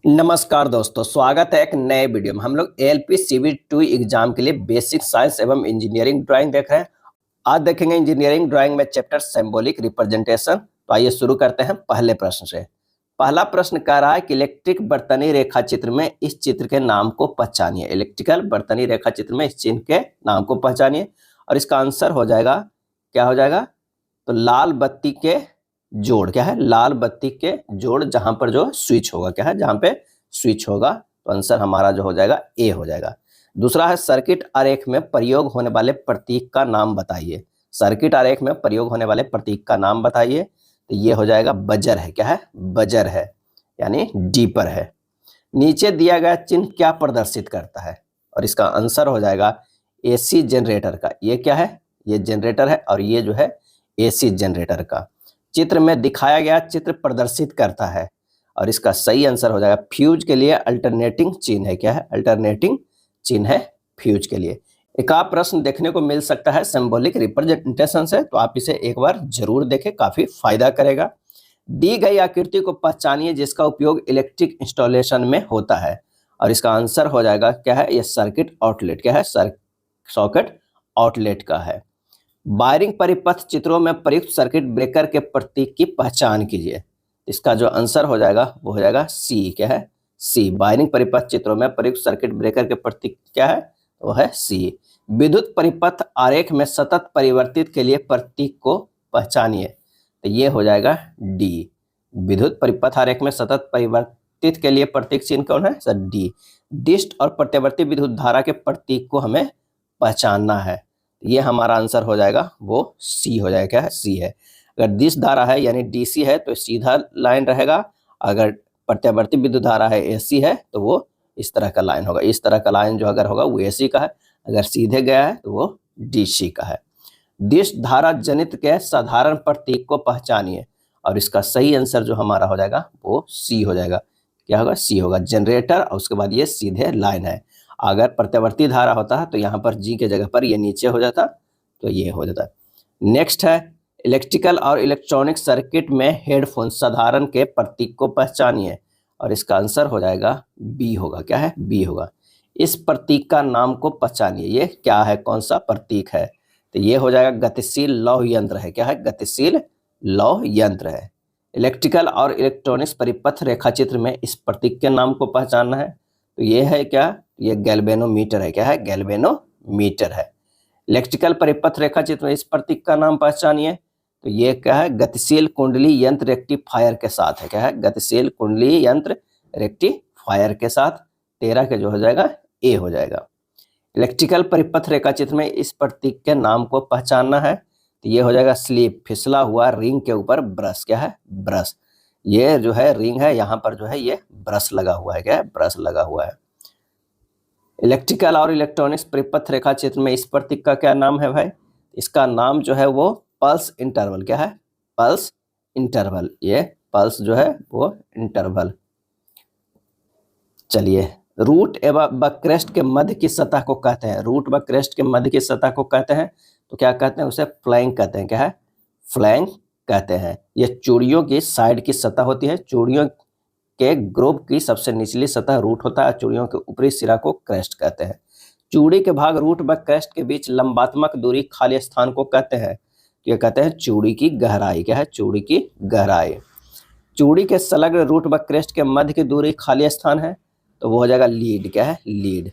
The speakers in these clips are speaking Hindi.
नमस्कार दोस्तों, स्वागत है एक नए वीडियो में। हम लोग एएलपी सीबी2 एग्जाम के लिए बेसिक साइंस एवं इंजीनियरिंग ड्राइंग देख रहे हैं। आज देखेंगे इंजीनियरिंग ड्राइंग में चैप्टर सिंबॉलिक रिप्रेजेंटेशन। तो आइए शुरू करते हैं पहले प्रश्न से। पहला प्रश्न कह रहा है कि इलेक्ट्रिक बर्तनी रेखा चित्र में इस चित्र के नाम को पहचानिए। इलेक्ट्रिकल बर्तनी रेखा चित्र में इस चिन्ह के नाम को पहचानिए और इसका आंसर हो जाएगा, क्या हो जाएगा? तो लाल बत्ती के जोड़, क्या है? लाल बत्ती के जोड़, जहां पर जो स्विच होगा, क्या है? जहां पे स्विच होगा। तो आंसर हमारा जो हो जाएगा ए हो जाएगा। दूसरा है सर्किट आरेख में प्रयोग होने वाले प्रतीक का नाम बताइए। सर्किट आरेख में प्रयोग होने वाले प्रतीक का नाम बताइए। तो ये हो जाएगा बजर है, क्या है? बजर है, यानी डी पर है। नीचे दिया गया चिन्ह क्या प्रदर्शित करता है? और इसका आंसर हो जाएगा एसी जनरेटर का। ये क्या है? ये जनरेटर है और ये जो है एसी जनरेटर का चित्र में दिखाया गया चित्र प्रदर्शित करता है। और इसका सही आंसर हो जाएगा फ्यूज के लिए अल्टरनेटिंग चिन्ह है, क्या है? अल्टरनेटिंग चिन्ह है फ्यूज के लिए। एक आप प्रश्न देखने को मिल सकता है सिंबॉलिक रिप्रेजेंटेशन से, तो आप इसे एक बार जरूर देखें, काफी फायदा करेगा। दी गई आकृति को पहचानिए जिसका उपयोग इलेक्ट्रिक इंस्टॉलेशन में होता है। और इसका आंसर हो जाएगा, क्या है? ये सर्किट आउटलेट, क्या है? सॉकेट आउटलेट का है। वायरिंग परिपथ चित्रों में प्रयुक्त सर्किट ब्रेकर के प्रतीक की पहचान कीजिए। इसका जो आंसर हो जाएगा वो हो जाएगा सी, क्या है? सी। वायरिंग परिपथ चित्रों में प्रयुक्त सर्किट ब्रेकर के प्रतीक क्या है? वो है सी। विद्युत परिपथ आरेख में सतत परिवर्तित के लिए प्रतीक को पहचानिए। तो ये हो जाएगा डी। विद्युत परिपथ आरेख में सतत परिवर्तित के लिए प्रतीक चिन्ह कौन है? Sir D. डिस्ट और प्रत्यावर्ती विद्युत धारा के प्रतीक को हमें पहचानना है। ये हमारा आंसर हो जाएगा वो सी हो जाएगा, क्या है? सी है। अगर दिश धारा है यानी डीसी है तो सीधा लाइन रहेगा। अगर प्रत्यावर्ती विद्युत धारा है एसी है तो वो इस तरह का लाइन होगा। इस तरह का लाइन जो अगर होगा वो एसी का है, अगर सीधे गया है तो वो डीसी का है। दिश धारा जनित के साधारण प्रतीक को पहचानिए। और इसका सही आंसर जो हमारा हो जाएगा वो सी हो जाएगा। क्या होगा? सी होगा। जनरेटर और उसके बाद ये सीधे लाइन है। अगर प्रत्यावर्ती धारा होता है तो यहाँ पर जी के जगह पर ये नीचे हो जाता, तो ये हो जाता। नेक्स्ट है इलेक्ट्रिकल और इलेक्ट्रॉनिक सर्किट में हेडफोन साधारण के प्रतीक को पहचानिए। और इसका आंसर हो जाएगा बी होगा, क्या है? बी होगा। इस प्रतीक का नाम को पहचानिए। ये क्या है? कौन सा प्रतीक है? तो ये हो जाएगा गतिशील लौह यंत्र है, क्या है? गतिशील लौह यंत्र है। इलेक्ट्रिकल और इलेक्ट्रॉनिक्स परिपथ रेखाचित्र में इस प्रतीक के नाम को पहचानना है। तो ये है क्या? ये गैल्वेनोमीटर है, क्या है? गैल्वेनोमीटर है। इलेक्ट्रिकल परिपथ रेखाचित्र में इस प्रतीक का नाम पहचानिए। तो ये क्या है? गतिशील कुंडली यंत्र रेक्टिफायर के साथ है, क्या है? गतिशील कुंडली यंत्र रेक्टिफायर के साथ। 13 के जो हो जाएगा ए हो जाएगा। इलेक्ट्रिकल परिपथ रेखाचित्र में इस प्रतीक के नाम को पहचानना है। तो ये हो जाएगा स्लीप, फिसला हुआ रिंग के ऊपर ब्रश, क्या है? ब्रश। ये जो है रिंग है, यहाँ पर जो है ये ब्रश लगा हुआ है, क्या है? ब्रश लगा हुआ है। इलेक्ट्रिकल और इलेक्ट्रॉनिक्स परिपथ रेखा चित्र में इस प्रतीक का क्या नाम है भाई? इसका नाम जो है वो पल्स इंटरवल, क्या है? Pulse interval. ये पल्स जो है वो इंटरवल। चलिए, रूट एवं बक्रेस्ट के मध्य की सतह को कहते हैं। रूट व क्रेस्ट के मध्य की सतह को कहते हैं तो क्या कहते हैं? उसे फ्लैंक कहते हैं, क्या है? फ्लैंक कहते हैं। ये चूड़ियों की साइड की सतह होती है। चूड़ियों के ग्रोव की सबसे निचली सतह रूट होता है। चूड़ियों के ऊपरी सिरा को क्रेस्ट कहते हैं। चूड़ी के भाग रूट व क्रेस्ट के बीच लंबात्मक दूरी खाली स्थान को कहते हैं। ये कहते हैं चूड़ी की गहराई, क्या है? चूड़ी की गहराई। चूड़ी के संलग्न रूट व क्रेस्ट के मध्य की दूरी खाली स्थान है तो वो हो जाएगा लीड, क्या है? लीड।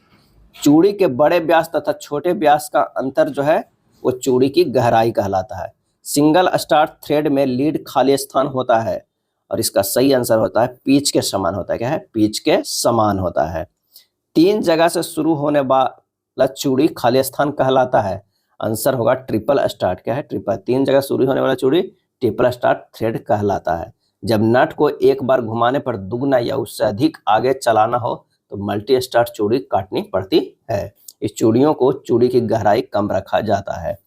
चूड़ी के बड़े व्यास तथा छोटे व्यास का अंतर जो है वो चूड़ी की गहराई कहलाता है। सिंगल स्टार्ट थ्रेड में लीड खाली स्थान होता है। और इसका सही आंसर होता है पिच के समान होता है, क्या है? पिच के समान होता है। 3 जगह से शुरू होने वाला चूड़ी खाली स्थान कहलाता है। आंसर होगा ट्रिपल स्टार्ट, क्या है? ट्रिपल। 3 जगह शुरू होने वाला चूड़ी ट्रिपल स्टार्ट थ्रेड कहलाता है। जब नट को एक बार घुमाने पर दुगना या उससे अधिक आगे चलाना हो तो मल्टी स्टार्ट चूड़ी काटनी पड़ती है। इस चूड़ियों को चूड़ी की गहराई कम रखा जाता है।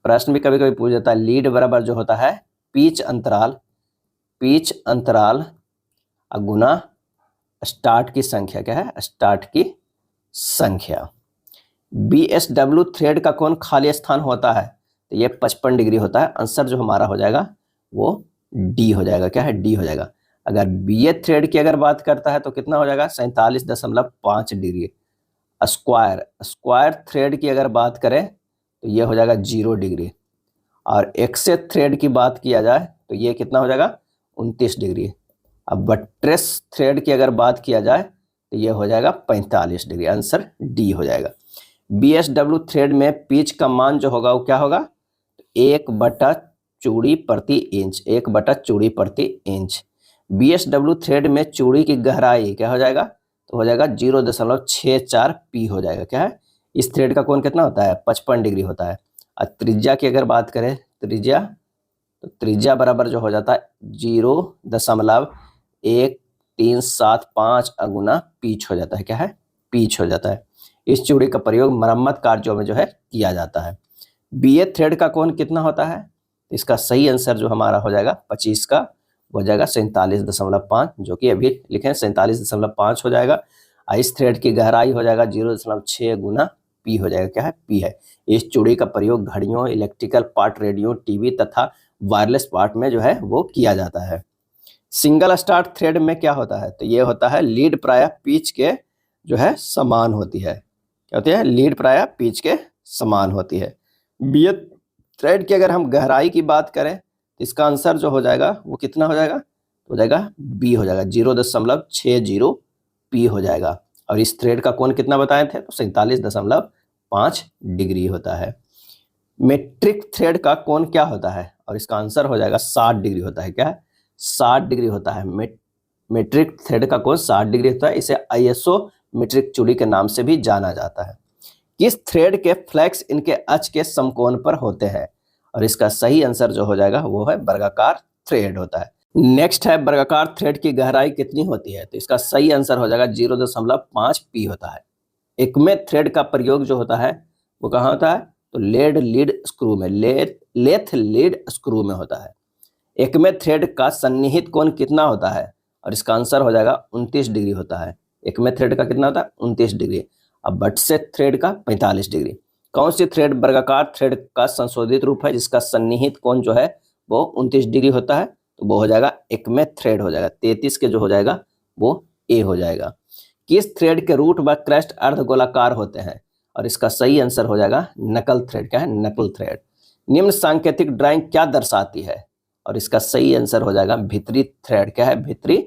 प्रश्न भी कभी कभी पूछ जाता है, लीड बराबर जो होता है पिच अंतराल गुना स्टार्ट की संख्या, क्या है? स्टार्ट की संख्या। BSW थ्रेड का कौन खाली स्थान होता है? तो ये 55 डिग्री होता है। आंसर जो हमारा हो जाएगा वो डी हो जाएगा, क्या है? डी हो जाएगा। अगर बी ए थ्रेड की अगर बात करता है तो कितना हो जाएगा 47.5 डिग्री। स्क्वायर थ्रेड की अगर बात करें तो ये हो जाएगा 0 डिग्री। और एक्से थ्रेड की बात किया जाए तो ये कितना हो जाएगा 29 डिग्री। अब बट्रेस थ्रेड की अगर बात किया जाए तो ये हो जाएगा 45 डिग्री। आंसर डी हो जाएगा। BSW थ्रेड में पिच का मान जो होगा वो क्या होगा 1/चूड़ी प्रति इंच, 1/चूड़ी प्रति इंच। BSW थ्रेड में चूड़ी की गहराई क्या हो जाएगा तो हो जाएगा 0.64 पी हो जाएगा। क्या है इस थ्रेड का कोण कितना होता है 55 डिग्री होता है। और त्रिज्या की अगर बात करें त्रिज्या तो त्रिज्या बराबर जो हो जाता है 0.1375 अगुना पीच हो जाता है। क्या है पीच हो जाता है। इस चूड़ी का प्रयोग मरम्मत कार्यों में जो है किया जाता है। BA थ्रेड का कोण कितना होता है इसका सही आंसर जो हमारा हो जाएगा 25 का हो जाएगा 47.5 जो कि अभी लिखे 47.5 हो जाएगा। इस थ्रेड की गहराई हो जाएगा 0.6 गुना पी हो जाएगा। क्या है पी है। इस चूड़ी का प्रयोग घड़ियों, इलेक्ट्रिकल पार्ट, रेडियो, टीवी तथा वायरलेस पार्ट में जो है वो किया जाता है। सिंगल स्टार्ट थ्रेड में क्या होता है तो ये होता है लीड प्रायः पिच के जो है समान होती है। क्या होती है लीड प्रायः पिच के समान होती है। BA थ्रेड की अगर हम गहराई की बात करें तो इसका आंसर जो हो जाएगा वो कितना हो जाएगा तो हो जाएगा बी हो जाएगा 0.60 पी हो जाएगा। और इस थ्रेड का कोण कितना बताए थे तो 47.5 डिग्री होता है। मेट्रिक थ्रेड का कोण क्या होता है और इसका आंसर हो जाएगा 60 डिग्री होता है। क्या है 60 डिग्री होता है। मेट्रिक थ्रेड का कोण 60 डिग्री होता है। इसे ISO मेट्रिक चूड़ी के नाम से भी जाना जाता है। किस थ्रेड के फ्लैक्स इनके अक्ष के समकोण पर होते हैं और इसका सही आंसर जो हो जाएगा वो है वर्गाकार थ्रेड होता है। नेक्स्ट है वर्गाकार थ्रेड की गहराई कितनी होती है तो इसका सही आंसर हो जाएगा 0.5 पी होता है। एकमे थ्रेड का प्रयोग जो होता है वो कहाँ होता है तो लेथ लीड स्क्रू में, लेथ लीड स्क्रू में होता है। एकमे थ्रेड का सन्निहित कोण कितना होता है और इसका आंसर हो जाएगा 29 डिग्री होता है। एकमे थ्रेड का कितना होता है 29 डिग्री। अब बट्से थ्रेड का 45 डिग्री। कौन सी थ्रेड वर्गाकार थ्रेड का संशोधित रूप है जिसका सन्निहित कोण जो है वो 29 डिग्री होता है तो वो हो जाएगा एकमे थ्रेड हो जाएगा। 33 के जो हो जाएगा वो ए हो जाएगा। किस थ्रेड के रूट व क्रेस्ट अर्धगोलाकार होते हैं और इसका सही आंसर हो जाएगा नकल थ्रेड। क्या है नकल थ्रेड। निम्न सांकेतिक ड्राइंग क्या दर्शाती है और इसका सही आंसर हो जाएगा भीतरी थ्रेड। क्या है भीतरी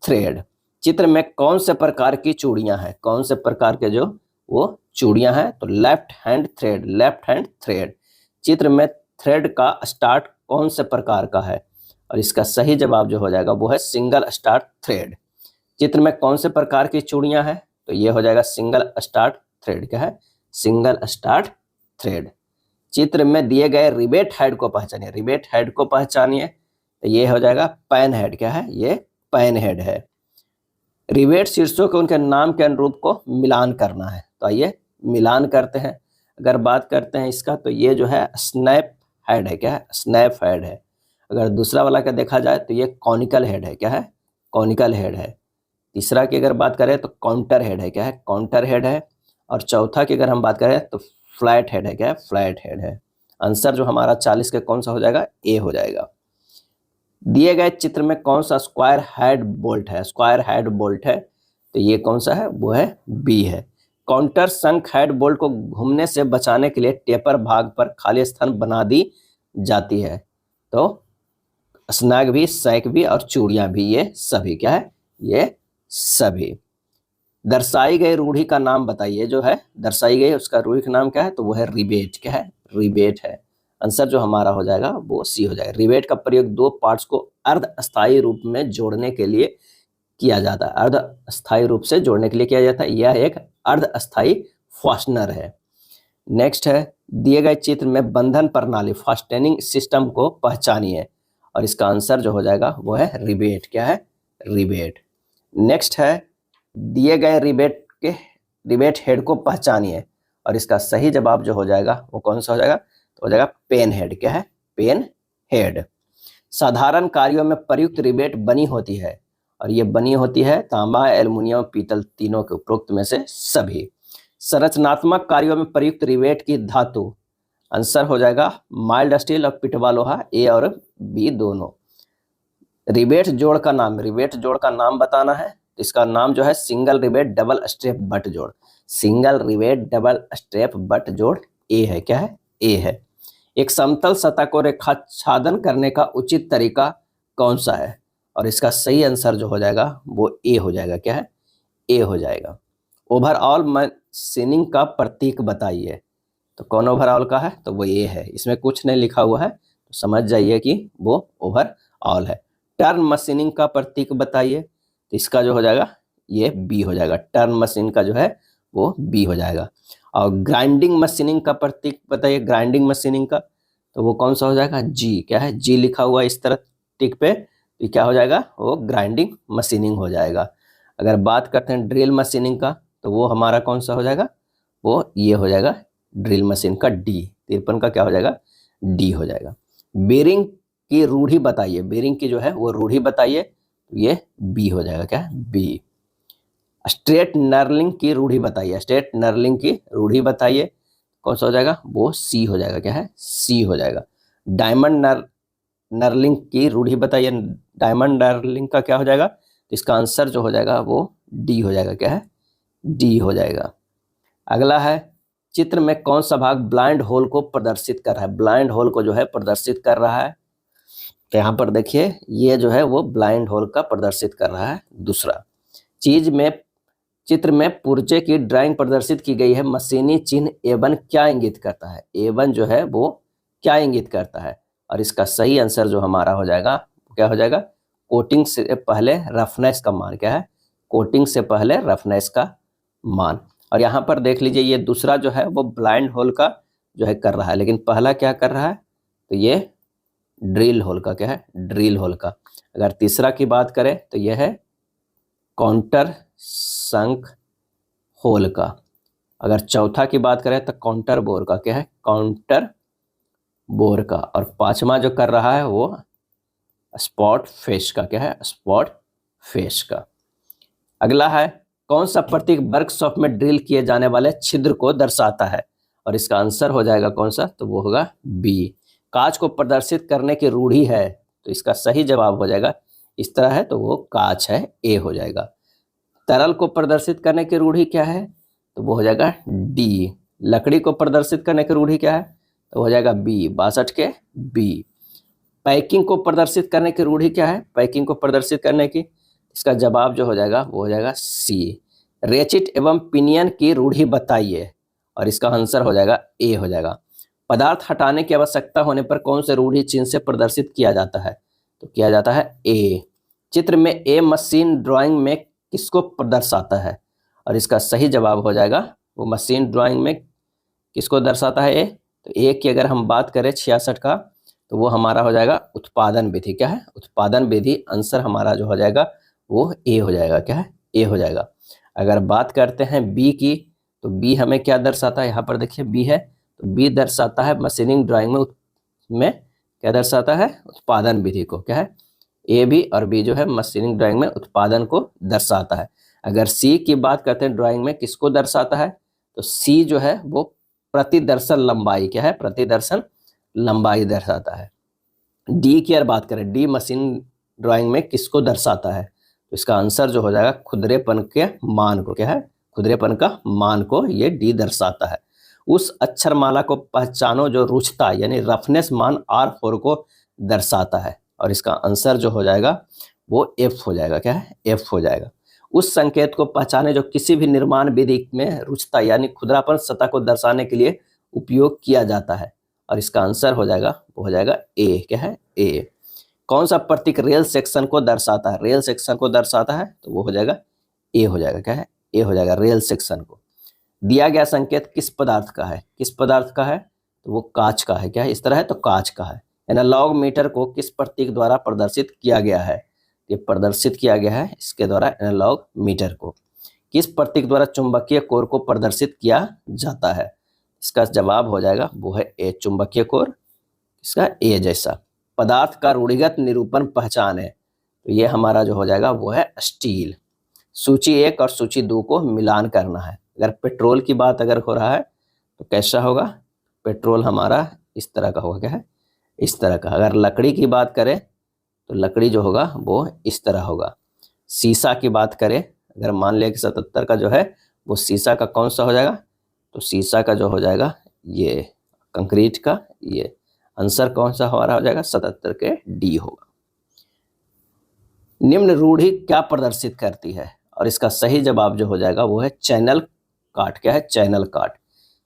थ्रेड। चित्र में कौन से प्रकार की चूड़ियां हैं, कौन से प्रकार के जो वो चूड़ियां हैं तो left hand thread, left hand thread. चित्र में थ्रेड का स्टार्ट कौन से प्रकार का है और इसका सही जवाब जो हो जाएगा वो है सिंगल स्टार्ट थ्रेड। चित्र में कौन से प्रकार की चूड़ियां हैं तो ये हो जाएगा सिंगल स्टार्ट थ्रेड। क्या है सिंगल स्टार्ट थ्रेड। चित्र में दिए गए रिवेट हेड को पहचानिए, रिवेट हेड को पहचानिए तो ये हो जाएगा पैन हेड। क्या है ये पैन हेड है। रिवेट शीर्षों के उनके नाम के अनुरूप को मिलान करना है तो आइए मिलान करते हैं। अगर बात करते हैं इसका तो ये जो है स्नैप हेड है। क्या है स्नैप हेड है। अगर दूसरा वाला का देखा जाए तो ये कॉनिकल हेड है। क्या है कॉनिकल हेड है। तीसरा की अगर बात करें तो काउंटर हेड है। क्या है काउंटर हेड है। और चौथा की अगर हम बात करें तो फ्लैट हेड है। क्या है फ्लैट हेड है। आंसर जो हमारा 40 के कौन सा हो जाएगा ए हो जाएगा। दिए गए चित्र में कौन सा स्क्वायर हेड बोल्ट है, स्क्वायर हेड बोल्ट है तो ये कौन सा है वो है बी है। काउंटर संक हेड बोल्ट को घूमने से बचाने के लिए टेपर भाग पर खाली स्थान बना दी जाती है तो स्नैग भी, सैक भी और चूड़ियां भी, ये सभी क्या है ये सभी। दर्शाई गई रूढ़ी का नाम बताइए। जो है दर्शाई गई उसका रूढ़ी का नाम क्या है तो वो है रिबेट। क्या है रिबेट है। आंसर जो हमारा हो जाएगा वो सी हो जाएगा। रिबेट का प्रयोग दो पार्ट्स को अर्धस्थायी रूप में जोड़ने के लिए किया जाता है। अर्धस्थायी रूप से जोड़ने के लिए किया जाता है। यह एक अर्धस्थायी फास्टनर है। नेक्स्ट है दिए गए चित्र में बंधन प्रणाली फास्टेनिंग सिस्टम को पहचानिए और इसका आंसर जो हो जाएगा वो है रिबेट। क्या है रिबेट। नेक्स्ट है दिए गए रिबेट हेड को पहचानिए और इसका सही जवाब जो हो जाएगा वो कौन सा हो जाएगा तो हो जाएगा पेन हेड। क्या है पेन हेड। साधारण कार्यों में प्रयुक्त रिबेट बनी होती है और ये बनी होती है तांबा, एल्युमिनियम, पीतल तीनों के उपरोक्त में से सभी। संरचनात्मक कार्यों में प्रयुक्त रिबेट की धातु आंसर हो जाएगा माइल्ड स्टील और पिटवा लोहा, ए और बी दोनों। रिवेट जोड़ का नाम, रिवेट जोड़ का नाम बताना है। इसका नाम जो है single rivet double strap butt जोड़। Single rivet double strap butt जोड़ ए है। क्या है? ए है। एक समतल सतह को रेखाच्छादन करने का उचित तरीका कौन सा है? और इसका सही आंसर जो हो जाएगा वो ए हो जाएगा। क्या है? ए हो जाएगा। ओवरऑल मशीनिंग का प्रतीक बताइए। तो कौन ओवरऑल का है? तो वो ए है। इसमें कुछ नहीं लिखा हुआ है तो समझ जाइए कि वो ओवरऑल है। टर्न मशीनिंग का प्रतीक बताइए। तो इसका जो हो जाएगा ये बी हो जाएगा। टर्न मशीन का जो है वो बी हो जाएगा। और ग्राइंडिंग मशीनिंग का प्रतीक बताइए। ग्राइंडिंग मशीनिंग का तो वो कौन सा हो जाएगा? जी। क्या है? जी लिखा हुआ इस तरह टिक पे, तो क्या हो जाएगा? वो ग्राइंडिंग मशीनिंग हो जाएगा। अगर बात करते हैं ड्रिल मशीनिंग का तो वो हमारा कौन सा हो जाएगा? वो ये हो जाएगा ड्रिल मशीन का डी। 53 का क्या हो जाएगा? डी हो जाएगा। बेरिंग की रूढ़ी बताइए। बेरिंग की जो है वो रूढ़ी बताइए। तो ये बी हो जाएगा। क्या है? बी। स्ट्रेट नर्लिंग की रूढ़ी बताइए। स्ट्रेट नर्लिंग की रूढ़ी बताइए। कौन सा हो जाएगा? वो सी हो जाएगा। क्या है? सी हो जाएगा। डायमंड नर्लिंग की रूढ़ी बताइए। डायमंड नर्लिंग का क्या हो जाएगा? तो इसका आंसर जो हो जाएगा वो डी हो जाएगा। क्या है? डी हो जाएगा। अगला है चित्र में कौन सा भाग ब्लाइंड होल को प्रदर्शित कर रहा है? ब्लाइंड होल को जो है प्रदर्शित कर रहा है। तो यहाँ पर देखिए ये जो है वो ब्लाइंड होल का प्रदर्शित कर रहा है। दूसरा चित्र में पुर्जे की ड्राइंग प्रदर्शित की गई है। मशीनी चिन्ह A1 क्या इंगित करता है? A1 जो है वो क्या इंगित करता है? और इसका सही आंसर जो हमारा हो जाएगा क्या हो जाएगा? कोटिंग से पहले रफनेस का मान। क्या है? कोटिंग से पहले रफनेस का मान। और यहाँ पर देख लीजिए ये दूसरा जो है वो ब्लाइंड होल का जो है कर रहा है, लेकिन पहला क्या कर रहा है? तो ये ड्रिल होल का। क्या है? ड्रिल होल का। अगर तीसरा की बात करें तो यह है काउंटर संक होल का। अगर चौथा की बात करें तो काउंटर बोर का। क्या है? काउंटर बोर का। और पांचवा जो कर रहा है वो स्पॉट फेस का। क्या है? स्पॉट फेस का। अगला है कौन सा प्रतीक वर्कशॉप में ड्रिल किए जाने वाले छिद्र को दर्शाता है? और इसका आंसर हो जाएगा कौन सा? तो वो होगा बी। कांच को प्रदर्शित करने की रूढ़ी है। तो इसका सही जवाब हो जाएगा इस तरह है तो वो कांच है। ए हो जाएगा। तरल को प्रदर्शित करने की रूढ़ी क्या है? तो वो हो जाएगा डी। लकड़ी को प्रदर्शित करने की रूढ़ी क्या है? तो हो जाएगा बी। 62 के बी। पैकिंग को प्रदर्शित करने की रूढ़ी क्या है? पैकिंग को प्रदर्शित करने की इसका जवाब जो हो जाएगा वो हो जाएगा सी। रेचिट एवं पिनियन की रूढ़ी बताइए। और इसका आंसर हो जाएगा ए हो जाएगा। पदार्थ हटाने की आवश्यकता होने पर कौन से रूढ़ी चिन्ह से प्रदर्शित किया जाता है? तो किया जाता है ए। चित्र में ए मशीन ड्राइंग में किसको दर्शाता है? और इसका सही जवाब हो जाएगा वो मशीन ड्राइंग में किसको दर्शाता है? ए। तो ए की अगर हम बात करें 66 का तो वो हमारा हो जाएगा उत्पादन विधि। क्या है? उत्पादन विधि। आंसर हमारा जो हो जाएगा वो ए हो जाएगा। क्या है? ए हो जाएगा। अगर बात करते हैं बी की तो बी हमें क्या दर्शाता है? यहाँ पर देखिए बी है तो बी दर्शाता है मशीनिंग ड्राइंग में क्या दर्शाता है? उत्पादन विधि को। क्या है? ए भी और बी जो है मशीनिंग ड्राइंग में उत्पादन को दर्शाता है। अगर सी की बात करते हैं ड्राइंग में किसको दर्शाता है? तो सी जो है वो प्रतिदर्शन लंबाई। क्या है? प्रतिदर्शन लंबाई दर्शाता है। डी की अगर बात करें डी मशीन ड्राइंग में किसको दर्शाता है? तो इसका आंसर जो हो जाएगा खुरदरेपन के मान को। क्या है? खुरदरेपन का मान को ये डी दर्शाता है। उस अक्षरमाला को पहचानो जो रुचता यानी रफनेस मान R4 को दर्शाता है। और इसका आंसर जो हो जाएगा वो एफ हो जाएगा। क्या है? एफ हो जाएगा। उस संकेत को पहचाने जो किसी भी निर्माण विधि में रुचता यानी खुरदरापन सतह को दर्शाने के लिए उपयोग किया जाता है। और इसका आंसर हो जाएगा वो हो जाएगा ए। क्या है? ए। कौन सा प्रतीक रेल सेक्शन को दर्शाता है? रेल सेक्शन को दर्शाता है तो वो हो जाएगा ए हो जाएगा। क्या है? ए हो जाएगा रेल सेक्शन को। दिया गया संकेत किस पदार्थ का है? किस पदार्थ का है? तो वो कांच का है। क्या है? इस तरह है तो कांच का है। एनालॉग मीटर को किस प्रतीक द्वारा प्रदर्शित किया गया है? ये प्रदर्शित किया गया है इसके द्वारा एनालॉग मीटर को। किस प्रतीक द्वारा चुंबकीय कोर को प्रदर्शित किया जाता है? इसका जवाब हो जाएगा वो है ए। चुंबकीय कोर इसका ए जैसा। पदार्थ का रूढ़िगत निरूपण पहचान है तो ये हमारा जो हो जाएगा वो है स्टील। सूची 1 और सूची 2 को मिलान करना है। अगर पेट्रोल की बात अगर हो रहा है तो कैसा होगा? पेट्रोल हमारा इस तरह का होगा। क्या है? इस तरह का। अगर लकड़ी की बात करें तो लकड़ी जो होगा वो इस तरह होगा। शीशा की बात करें, अगर मान लिया कि 77 का जो है वो शीशा का कौन सा हो जाएगा, तो शीशा का जो हो जाएगा ये कंक्रीट का, ये आंसर कौन सा हमारा हो जाएगा 77 के डी होगा। निम्न रूढ़ि क्या प्रदर्शित करती है, और इसका सही जवाब जो हो जाएगा वो है चैनल काट। क्या है? चैनल काट।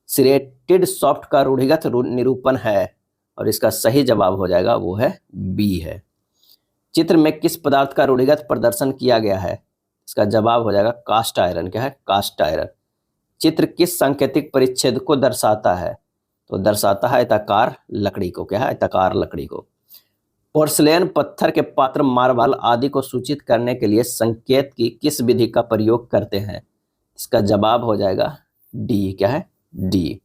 सिरेटेड सॉफ्ट का रूढ़िगत निरूपण है, और इसका सही जवाब हो जाएगा वो है बी है। चित्र में किस पदार्थ का रूढ़िगत प्रदर्शन किया गया है, इसका जवाब हो जाएगा कास्ट आयरन। क्या है? Cast iron. चित्र किस सांकेतिक परिच्छेद को दर्शाता है, तो दर्शाता है आयताकार लकड़ी को। क्या है? आयताकार लकड़ी को। पोर्सिलेन, पत्थर के पात्र, मार्बल आदि को सूचित करने के लिए संकेत की किस विधि का प्रयोग करते हैं, इसका जवाब हो जाएगा डी। क्या है? डी।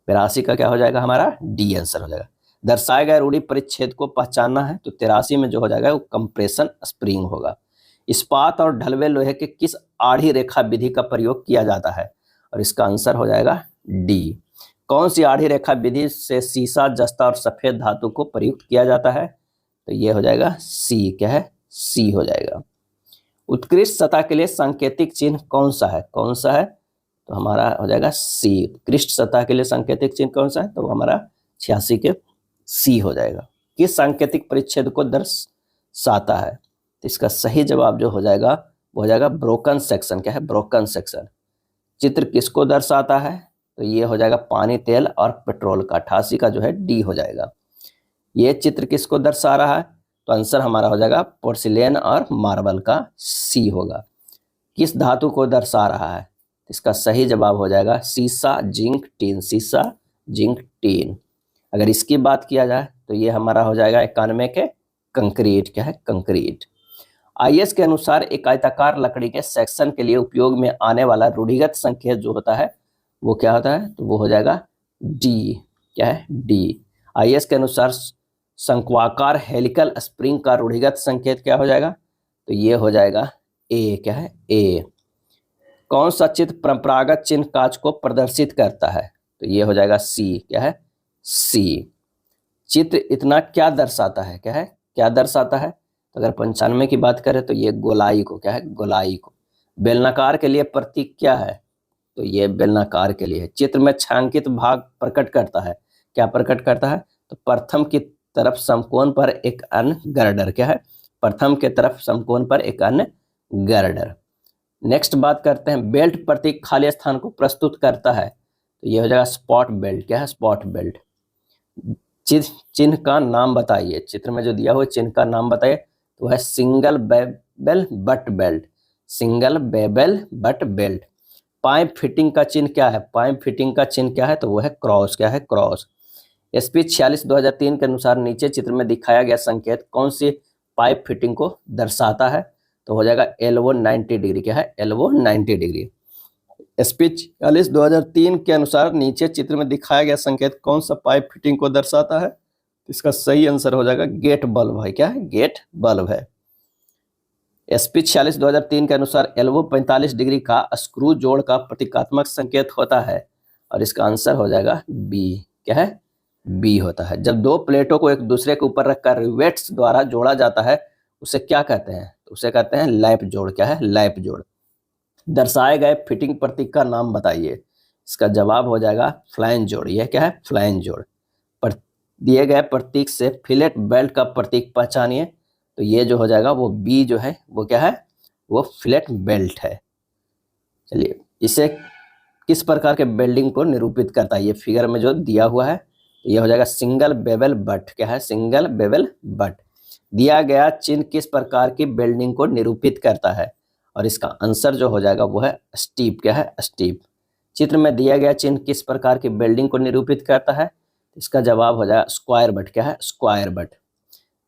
82 का क्या हो जाएगा हमारा डी आंसर हो जाएगा। दर्शाए गए रूढ़ि परिच्छेद को पहचानना है, तो 83 में जो हो जाएगा वो कंप्रेशन स्प्रिंग होगा। इस्पात और ढलवे लोहे के किस आड़ी रेखा विधि का प्रयोग किया जाता है, और इसका आंसर हो जाएगा डी। कौन सी आड़ी रेखा विधि से सीसा, जस्ता और सफेद धातु को प्रयुक्त किया जाता है, तो ये हो जाएगा सी। क्या है? सी हो जाएगा। उत्कृष्ट सतह के लिए सांकेतिक चिन्ह कौन सा है? कौन सा है? तो हमारा हो जाएगा सी। उत्कृष्ट सतह के लिए सांकेतिक चिन्ह कौन सा है, तो हमारा 86 के सी हो जाएगा। किस सांकेतिक परिच्छेद को दर्शाता है, तो इसका सही जवाब जो हो जाएगा वो हो जाएगा ब्रोकन सेक्शन। क्या है? Broken section. चित्र किसको दर्शाता है, तो ये हो जाएगा पानी, तेल और पेट्रोल का। 88 का जो है डी हो जाएगा। ये चित्र किसको दर्शा रहा है, तो आंसर हमारा हो जाएगा पोर्सिलेन और मार्बल का सी होगा। किस धातु को दर्शा रहा है, इसका सही जवाब हो जाएगा सीसा, जिंक, टीन। सीसा, जिंक, टीन। अगर इसकी बात किया जाए तो ये हमारा हो जाएगा 91 के कंक्रीट। क्या है? कंक्रीट। आईएस के अनुसार एक आयताकार लकड़ी के सेक्शन के लिए उपयोग में आने वाला रूढ़िगत संकेत जो होता है वो क्या होता है, तो वो हो जाएगा डी। क्या है? डी। आईएस के अनुसार शंक्वाकार हेलिकल स्प्रिंग का रूढ़िगत संकेत क्या हो जाएगा, तो ये हो जाएगा ए। क्या है? ए। कौन सा चित्र परंपरागत चिन्ह कांच को प्रदर्शित करता है, तो ये हो जाएगा सी। क्या है? सी। चित्र इतना क्या दर्शाता है? क्या है? क्या दर्शाता है, तो अगर 95 की बात करें तो ये गोलाई को। क्या है? गोलाई को। बेलनाकार के लिए प्रतीक क्या है, तो ये बेलनाकार के लिए है। चित्र में छायांकित भाग प्रकट करता है। क्या प्रकट करता है, तो प्रथम की तरफ समकोण पर एक अन्य गर्डर। क्या है? प्रथम के तरफ समकोण पर एक अन्य गर्डर। नेक्स्ट बात करते हैं, बेल्ट प्रतीक खाली स्थान को प्रस्तुत करता है, तो ये हो जाएगा स्पॉट बेल्ट। क्या है? Spot belt. चिन्ह का नाम बताइए, चित्र में जो दिया हुआ चिन्ह का नाम बताइए, तो है single bevel butt weld. Single bevel butt weld. Pipe fitting का चिन्ह क्या है, पाइप फिटिंग का चिन्ह क्या है, तो वो है क्रॉस। क्या है? क्रॉस। एसपी 46/2003 के अनुसार नीचे चित्र में दिखाया गया संकेत कौन सी पाइप फिटिंग को दर्शाता है, तो हो जाएगा एल्बो 90 डिग्री। क्या है? Elbow 90 degree. एसपी 46/2003 के अनुसार नीचे चित्र में दिखाया गया संकेत कौन सा पाइप फिटिंग को दर्शाता है, इसका सही आंसर हो जाएगा गेट बल्ब है। क्या है? गेट बल्ब है। एसपी 46/2003 के अनुसार एल्बो 45 डिग्री का स्क्रू जोड़ का प्रतीकात्मक संकेत होता है, और इसका आंसर हो जाएगा बी। क्या है? बी होता है। जब दो प्लेटों को एक दूसरे के ऊपर रखकर रिवेट्स द्वारा जोड़ा जाता है उसे क्या कहते हैं, तो उसे कहते हैं लैप जोड़। क्या है? लैप जोड़। दर्शाए गए फिटिंग प्रतीक का नाम बताइए, इसका जवाब हो जाएगा फ्लैंज जोड़। यह क्या है? फ्लैंज जोड़। पर दिए गए प्रतीक से फिलेट बेल्ट का प्रतीक पहचानिए, तो ये जो हो जाएगा वो बी जो है वो क्या है, वो फिलेट बेल्ट है। चलिए, इसे किस प्रकार के बेल्डिंग को निरूपित करता है, ये फिगर में जो दिया हुआ है, ये हो जाएगा सिंगल बेवल बट। क्या है? Single bevel but. दिया गया चिन्ह किस प्रकार की बेल्डिंग को निरूपित करता है, और इसका आंसर जो हो जाएगा वो है स्टीप। क्या है? स्टीप। चित्र में दिया गया चिन्ह किस प्रकार की बिल्डिंग को निरूपित करता है, इसका जवाब हो जाएगा स्क्वायर बट। क्या है? Square but.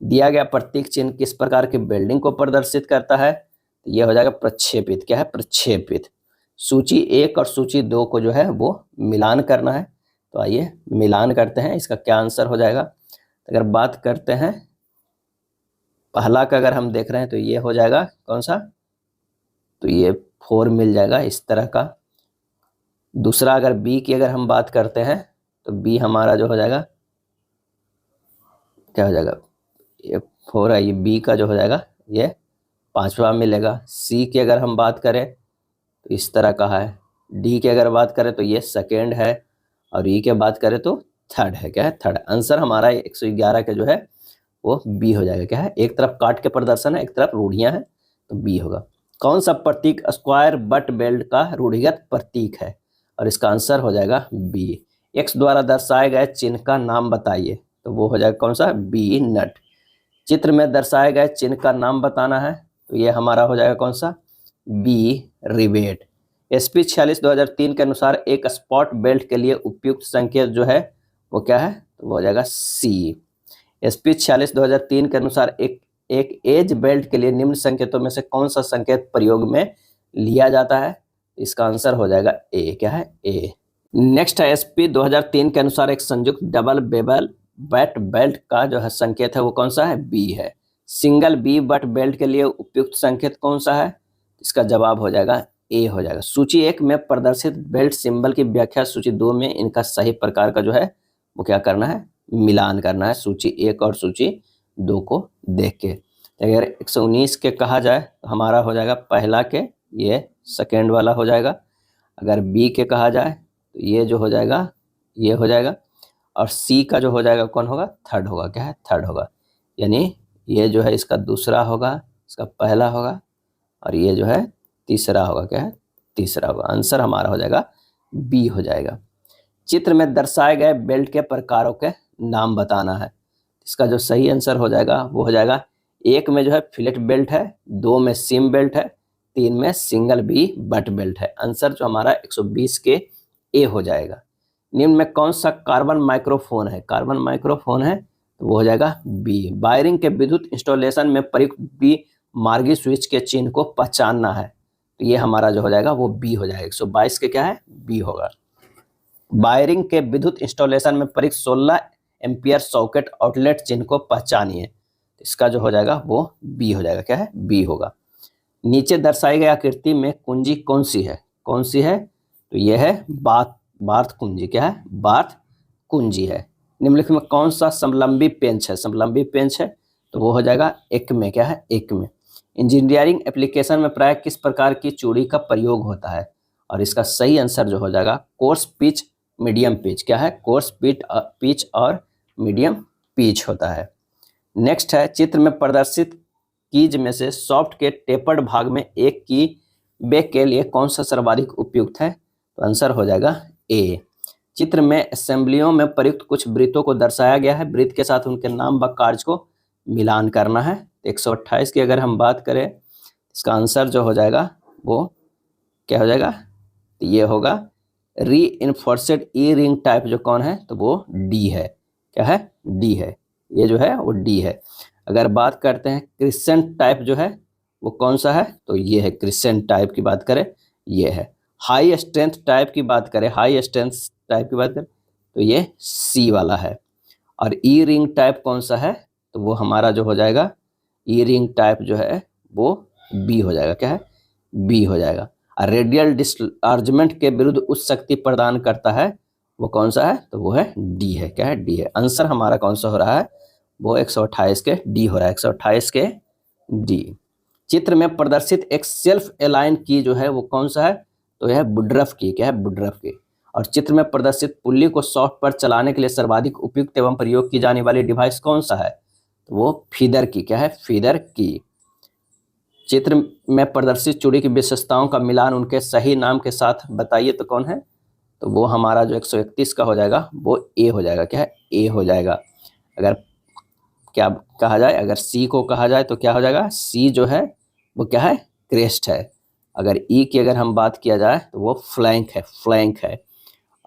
दिया गया प्रतीक चिन्ह किस प्रकार की बिल्डिंग को प्रदर्शित करता है, तो यह हो जाएगा प्रक्षेपित। क्या है? प्रक्षेपित। सूची 1 और सूची 2 को जो है वो मिलान करना है, तो आइए मिलान करते हैं। इसका क्या आंसर हो जाएगा, अगर बात करते हैं पहला का, अगर हम देख रहे हैं तो ये हो जाएगा कौन सा, तो ये 4 मिल जाएगा इस तरह का। दूसरा अगर बी की अगर हम बात करते हैं तो बी हमारा जो हो जाएगा क्या हो जाएगा, ये 4 है, ये बी का जो हो जाएगा ये 5वां मिलेगा। सी की अगर हम बात करें तो इस तरह का है। डी की अगर बात करें तो ये सेकेंड है, और ई की बात करें तो थर्ड है। क्या है? थर्ड। आंसर हमारा 111 के जो है वो बी हो जाएगा। क्या है? एक तरफ काट के प्रदर्शन है, एक तरफ रूढ़ियां हैं, तो बी होगा। कौन सा प्रतीक स्क्वायर बट बेल्ट का रूढ़िगत प्रतीक है? और इसका आंसर हो जाएगा बी। एक्स द्वारा दर्शाए गए चिन्ह का नाम बताइए, तो वो हो जाएगा कौन सा? बी, नट। चित्र में दर्शाए गए चिन्ह का नाम बताना है, तो ये हमारा हो जाएगा कौन सा? B, rivet. एसपी 46/2003 के अनुसार एक स्पॉट बेल्ट के लिए उपयुक्त संकेत जो है वो क्या है? तो वो हो जाएगा सी। एसपी 46/2003 के अनुसार एक एज बेल्ट के लिए निम्न संकेतों में से कौन सा संकेत प्रयोग में लिया जाता है? इसका आंसर हो जाएगा ए। क्या है? ए। नेक्स्ट है एसपी 2003 के अनुसार एक संयुक्त डबल बेबल बट बेल्ट का जो है संकेत है वो कौन सा है? बी है। सिंगल बी बट बेल्ट के लिए उपयुक्त संकेत कौन सा है? इसका जवाब हो जाएगा ए हो जाएगा। सूची 1 में प्रदर्शित बेल्ट सिंबल की व्याख्या सूची 2 में इनका सही प्रकार का जो है वो क्या करना है? मिलान करना है सूची 1 और सूची 2 को देख के। अगर 119 के कहा जाए तो हमारा हो जाएगा पहला के ये सेकेंड वाला हो जाएगा। अगर बी के कहा जाए तो ये जो हो जाएगा ये हो जाएगा, और सी का जो हो जाएगा कौन होगा? थर्ड होगा। क्या है? थर्ड होगा। यानी ये जो है इसका दूसरा होगा, इसका पहला होगा, और ये जो है तीसरा होगा। क्या है? तीसरा होगा। आंसर हमारा हो जाएगा बी हो जाएगा। चित्र में दर्शाए गए बेल्ट के प्रकारों के नाम बताना है। इसका जो सही आंसर हो जाएगा वो हो जाएगा 1 में जो है फिलेट बेल्ट है, 2 में सीम बेल्ट है, 3 में सिंगल बी बट बेल्ट है। आंसर जो हमारा 120 के ए हो जाएगा। निम्न में कौन सा कार्बन माइक्रोफोन है? कार्बन माइक्रोफोन है तो वो हो जाएगा बी। वायरिंग के विद्युत इंस्टॉलेशन में प्रयुक्त बी मार्गी स्विच के चिन्ह को पहचानना है, तो ये हमारा जो हो जाएगा वो बी हो जाएगा। 122 के क्या है? बी होगा। वायरिंग के विद्युत इंस्टॉलेशन में प्रयुक्त 16 एम्पियर सॉकेट आउटलेट चिन्ह को पहचानिए, इसका जो हो जाएगा वो बी हो जाएगा। क्या है? बी होगा। नीचे दर्शाई गई आकृति में कुंजी कौन सी है? कौन सी है? तो यह है बार्थ कुंजी। क्या है? बार्थ कुंजी है। निम्नलिखित में कौन सा समलंबी पेंच है? समलंबी पेंच है तो वो हो जाएगा एक में। क्या है? एक में। इंजीनियरिंग एप्लीकेशन में प्राय किस प्रकार की चूड़ी का प्रयोग होता है? और इसका सही आंसर जो हो जाएगा कोर्स पिच, मीडियम पिच। क्या है? कोर्स पिच और मीडियम पिच होता है। नेक्स्ट है चित्र में प्रदर्शित कीज में से सॉफ्ट के टेपर्ड भाग में एक की बेक के लिए कौन सा सर्वाधिक उपयुक्त है? तो आंसर हो जाएगा ए। चित्र में असेंबलियों में प्रयुक्त कुछ वृत्तों को दर्शाया गया है, वृत्त के साथ उनके नाम व कार्य को मिलान करना है। 128 की अगर हम बात करें इसका आंसर जो हो जाएगा वो क्या हो जाएगा? तो ये होगा रीइंफोर्स्ड ई रिंग टाइप जो कौन है? तो वो डी है। क्या है? डी है। ये जो है वो डी है। अगर बात करते हैं क्रिसेंट टाइप जो है वो कौन सा है? तो ये है। क्रिसेंट टाइप की बात करें ये है। हाई स्ट्रेंथ टाइप की बात करें, हाई स्ट्रेंथ टाइप की बात करें तो ये सी वाला है। और ई रिंग टाइप कौन सा है? तो वो हमारा जो हो जाएगा ई रिंग टाइप जो है वो बी हो जाएगा। क्या है? बी हो जाएगा। और रेडियल डिस्चार्जमेंट के विरुद्ध उच्च शक्ति प्रदान करता है वो कौन सा है? तो वो है डी है। क्या है? डी है। आंसर हमारा कौन सा हो रहा है? वो 128 के डी हो रहा है। 128 के डी। चित्र में प्रदर्शित एक सेल्फ अलाइन की जो है वो कौन सा है? तो यह वुडरफ की। क्या है? वुडरफ की। और चित्र में प्रदर्शित पुल्ली को सॉफ्ट पर चलाने के लिए सर्वाधिक उपयुक्त एवं प्रयोग की जाने वाली डिवाइस कौन सा है? तो वो फीदर की। क्या है? फीदर की। चित्र में प्रदर्शित चूड़ी की विशेषताओं का मिलान उनके सही नाम के साथ बताइए, तो कौन है? तो वो हमारा जो 131 का हो जाएगा वो ए हो जाएगा। क्या है? ए हो जाएगा। अगर क्या कहा जाए, अगर सी को कहा जाए तो क्या हो जाएगा? सी जो है वो क्या है? क्रेस्ट है। अगर ई की अगर हम बात किया जाए तो वो फ्लैंक है। फ्लैंक है।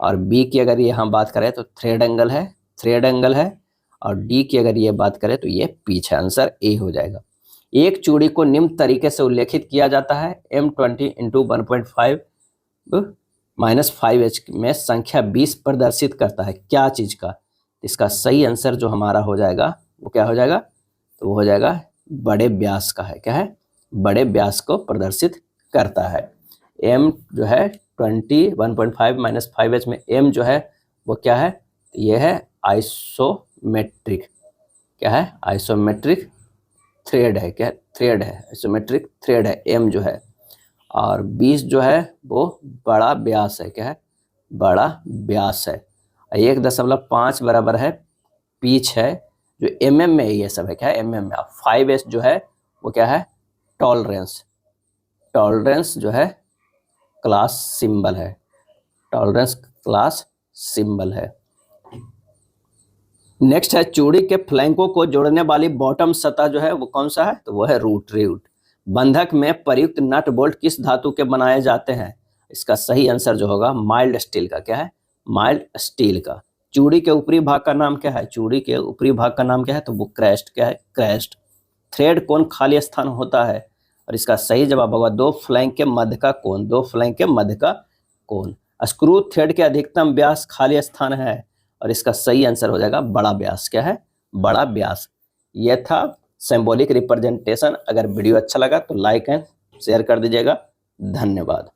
और बी की अगर ये हम बात करें तो थ्रेड एंगल है। थ्रेड एंगल है। और डी की अगर ये बात करें तो ये पीच है। आंसर ए हो जाएगा। एक चूड़ी को निम्न तरीके से उल्लेखित किया जाता है M20 × 1.5 -5H में संख्या 20 प्रदर्शित करता है क्या चीज का? इसका सही आंसर जो हमारा हो जाएगा वो क्या हो जाएगा? तो वो हो जाएगा बड़े व्यास का है। क्या है? बड़े व्यास को प्रदर्शित करता है। M जो है 20 1.5 - 5H में M जो है वो क्या है? ये है आइसोमेट्रिक। क्या है, आइसोमेट्रिक थ्रेड है, क्या थ्रेड है, आइसोमेट्रिक थ्रेड है एम जो है। और 20 जो है वो बड़ा व्यास है, क्या है, बड़ा व्यास है। 1.5 बराबर है पिच है, जो mm में ये सब है, क्या है, mm में। 5s जो है वो क्या है, टॉलरेंस, टॉलरेंस जो है क्लास सिंबल है, टॉलरेंस क्लास सिंबल है। नेक्स्ट है चूड़ी के फ्लैंकों को जोड़ने वाली बॉटम सतह जो है वो कौन सा है, तो वो है रूट, रूट। बंधक में प्रयुक्त नट बोल्ट किस धातु के बनाए जाते हैं, इसका सही आंसर जो होगा माइल्ड स्टील का, क्या है, माइल्ड स्टील का। चूड़ी के ऊपरी भाग का नाम क्या है, चूड़ी के ऊपरी भाग का नाम क्या है, तो वो क्रेस्ट, क्या है, क्रेस्ट। थ्रेड कोण खाली स्थान होता है, और इसका सही जवाब होगा दो फ्लैंक के मध्य का कोण, दो फ्लैंक के मध्य का कोण। स्क्रू थ्रेड के अधिकतम व्यास खाली स्थान है, और इसका सही आंसर हो जाएगा बड़ा व्यास, क्या है, बड़ा व्यास। यह था सिंबॉलिक रिप्रेजेंटेशन। अगर वीडियो अच्छा लगा तो लाइक एंड शेयर कर दीजिएगा। धन्यवाद।